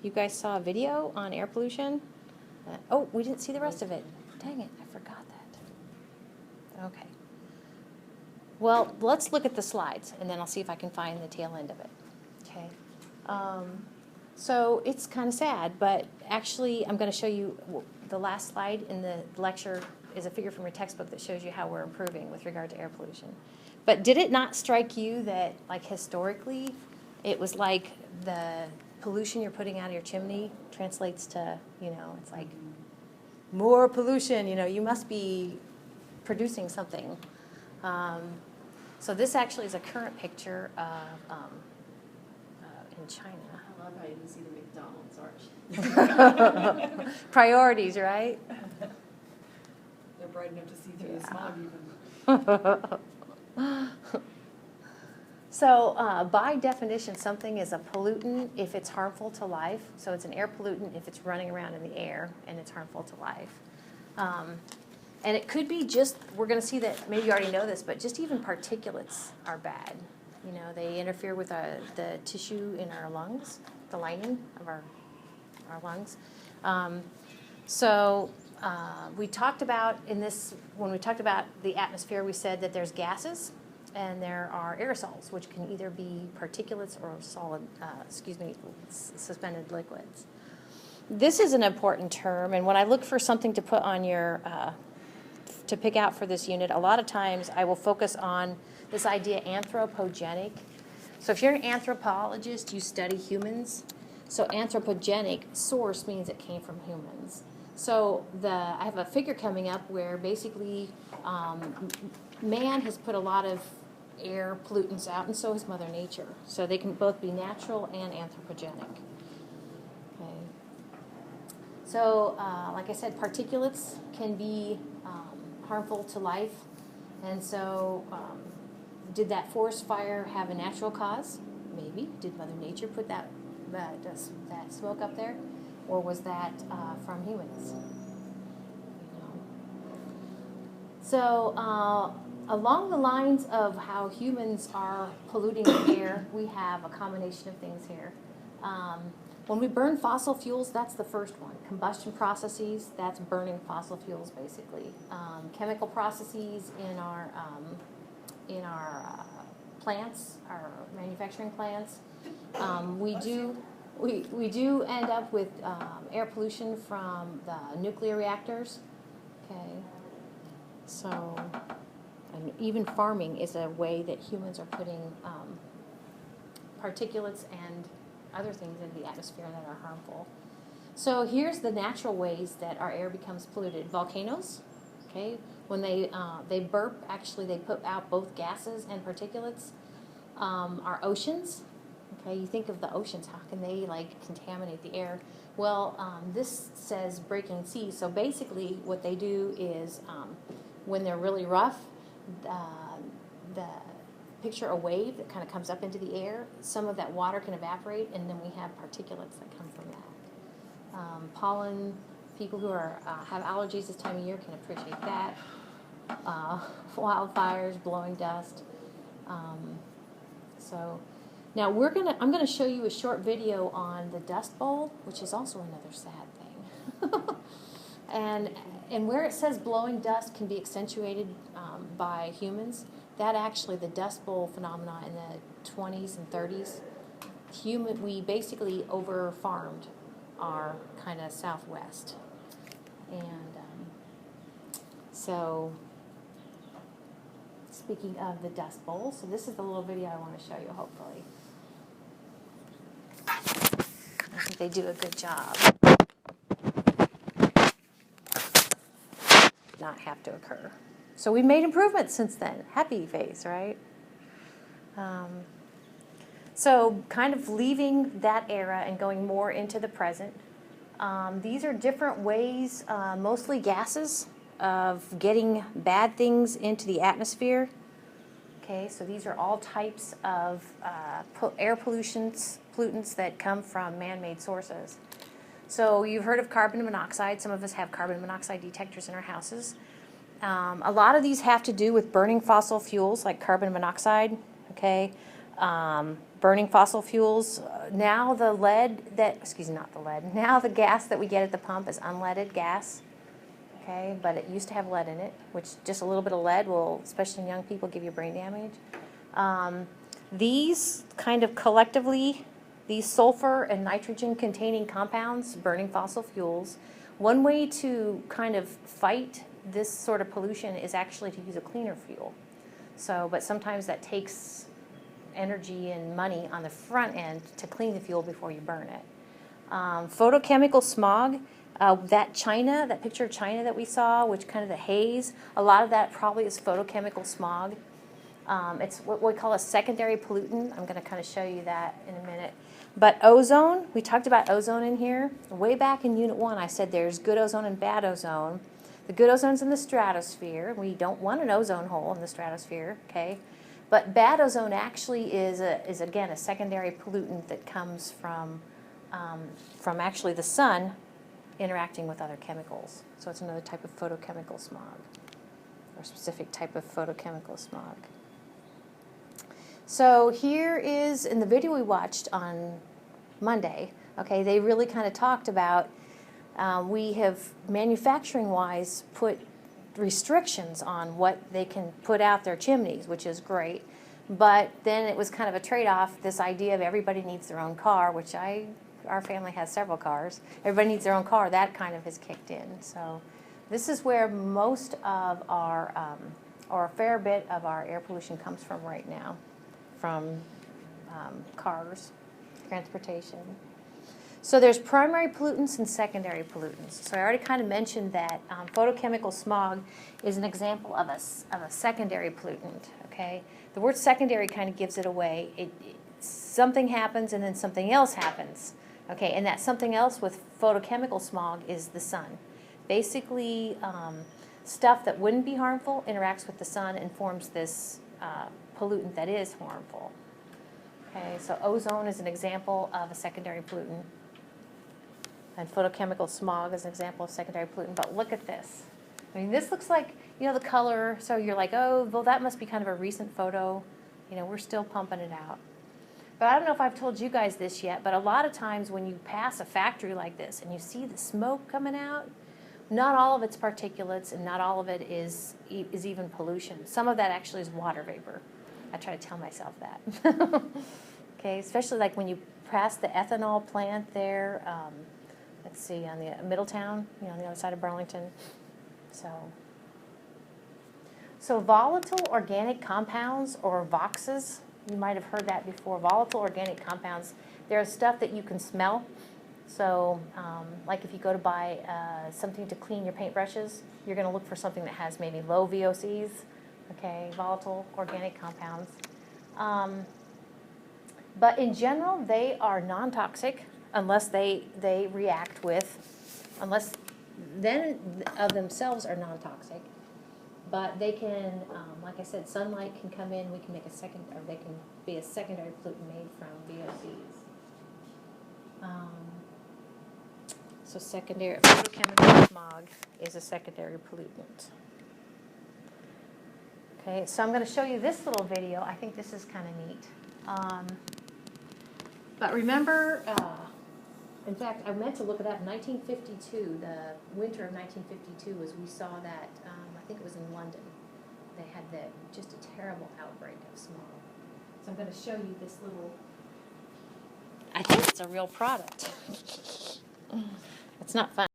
You guys saw a video on air pollution? Oh, we didn't see the rest of it. Dang it, I forgot that. Okay. Well, let's look at the slides, and then I'll see if I can find the tail end of it. Okay. So it's kind of sad, but actually I'm going to show you the last slide in the lecture is a figure from your textbook that shows you how we're improving with regard to air pollution. But did it not strike you that, like, historically, it was like the pollution you're putting out of your chimney translates to, you know, it's like more pollution, you know, you must be producing something. So this actually is a current picture of in China. I love how you can see the McDonald's arch. Priorities, right? They're bright enough to see through the smog even. So by definition, something is a pollutant if it's harmful to life. So it's an air pollutant if it's running around in the air and it's harmful to life. And it could be just, we're going to see that, maybe you already know this, but just even particulates are bad. You know, they interfere with the tissue in our lungs, the lining of our lungs. We talked about when we talked about the atmosphere, we said that there's gases and there are aerosols, which can either be particulates or solid, suspended liquids. This is an important term, and when I look for something to put on your, to pick out for this unit, a lot of times I will focus on this idea anthropogenic. So if you're an anthropologist, you study humans. So anthropogenic source means it came from humans. So I have a figure coming up where basically man has put a lot of air pollutants out, and so has Mother Nature. So they can both be natural and anthropogenic. Okay. So like I said, particulates can be harmful to life. And so did that forest fire have a natural cause? Maybe. Did Mother Nature put that smoke up there? Or was that from humans? You know. So along the lines of how humans are polluting the air, we have a combination of things here. When we burn fossil fuels, that's the first one. Combustion processes, that's burning fossil fuels, basically. Chemical processes in our plants, our manufacturing plants. We do end up with air pollution from the nuclear reactors. Okay, so and even farming is a way that humans are putting particulates and other things into the atmosphere that are harmful. So here's the natural ways that our air becomes polluted. Volcanoes, okay, when they burp, actually they put out both gases and particulates. Our oceans, okay, you think of the oceans, how can they like contaminate the air? Well, this says breaking seas. So basically what they do is when they're really rough, picture a wave that kind of comes up into the air. Some of that water can evaporate, and then we have particulates that come from that. Pollen, people who have allergies this time of year can appreciate that. Wildfires, blowing dust. So now I'm gonna show you a short video on the Dust Bowl, which is also another sad thing. And where it says blowing dust can be accentuated by humans, that actually the Dust Bowl phenomena in the 20s and 30s, we basically over-farmed our kind of southwest. And so speaking of the Dust Bowl, so this is the little video I want to show you, hopefully. I think they do a good job. Not have to occur. So we've made improvements since then. Happy face, right? So kind of leaving that era and going more into the present. These are different ways, mostly gases, of getting bad things into the atmosphere. Okay, so these are all types of air pollutants that come from man-made sources. So you've heard of carbon monoxide. Some of us have carbon monoxide detectors in our houses. A lot of these have to do with burning fossil fuels like carbon monoxide. Okay, Burning fossil fuels. Now the now the gas that we get at the pump is unleaded gas. Okay, but it used to have lead in it, which just a little bit of lead will, especially in young people, give you brain damage. These kind of collectively, these sulfur and nitrogen containing compounds, burning fossil fuels, one way to kind of fight this sort of pollution is actually to use a cleaner fuel. So, but sometimes that takes energy and money on the front end to clean the fuel before you burn it. Photochemical smog, that picture of China that we saw, which kind of the haze, a lot of that probably is photochemical smog. It's what we call a secondary pollutant. I'm going to kind of show you that in a minute. But ozone, we talked about ozone in here. Way back in Unit 1, I said there's good ozone and bad ozone. The good ozone's in the stratosphere. We don't want an ozone hole in the stratosphere, okay? But bad ozone actually is again a secondary pollutant that comes from actually the sun interacting with other chemicals. So it's another type of photochemical smog, or specific type of photochemical smog. So here is, in the video we watched on Monday, okay, they really kind of talked about, we have manufacturing-wise put restrictions on what they can put out their chimneys, which is great. But then it was kind of a trade-off, this idea of everybody needs their own car, which our family has several cars. Everybody needs their own car. That kind of has kicked in. So this is where most of our, or a fair bit of our air pollution comes from right now, from cars, transportation. So there's primary pollutants and secondary pollutants. So I already kind of mentioned that photochemical smog is an example of a secondary pollutant, okay? The word secondary kind of gives it away. Something happens and then something else happens, okay? And that something else with photochemical smog is the sun. Basically, stuff that wouldn't be harmful interacts with the sun and forms this pollutant that is harmful. Okay, so ozone is an example of a secondary pollutant. And photochemical smog is an example of secondary pollutant. But look at this. I mean, this looks like, you know, the color. So you're like, oh, well, that must be kind of a recent photo. You know, we're still pumping it out. But I don't know if I've told you guys this yet, but a lot of times when you pass a factory like this and you see the smoke coming out, not all of it's particulates and not all of it is even pollution. Some of that actually is water vapor. I try to tell myself that. Okay, especially like when you pass the ethanol plant there, let's see, on the Middletown, you know, on the other side of Burlington. So volatile organic compounds, or VOXs, you might have heard that before. Volatile organic compounds, they're stuff that you can smell. So like if you go to buy something to clean your paintbrushes, you're going to look for something that has maybe low VOCs, okay, volatile organic compounds. But in general, they are non-toxic unless they react with, unless then of themselves are non-toxic. But they can, like I said, sunlight can come in, we can make they can be a secondary pollutant made from VOCs. So secondary, photochemical smog is a secondary pollutant. Okay, so I'm going to show you this little video. I think this is kind of neat. But remember, in fact, I meant to look it up. 1952, the winter of 1952, was we saw that, I think it was in London. They had just a terrible outbreak of smog. So I'm going to show you this little, I think it's a real product. It's not fun.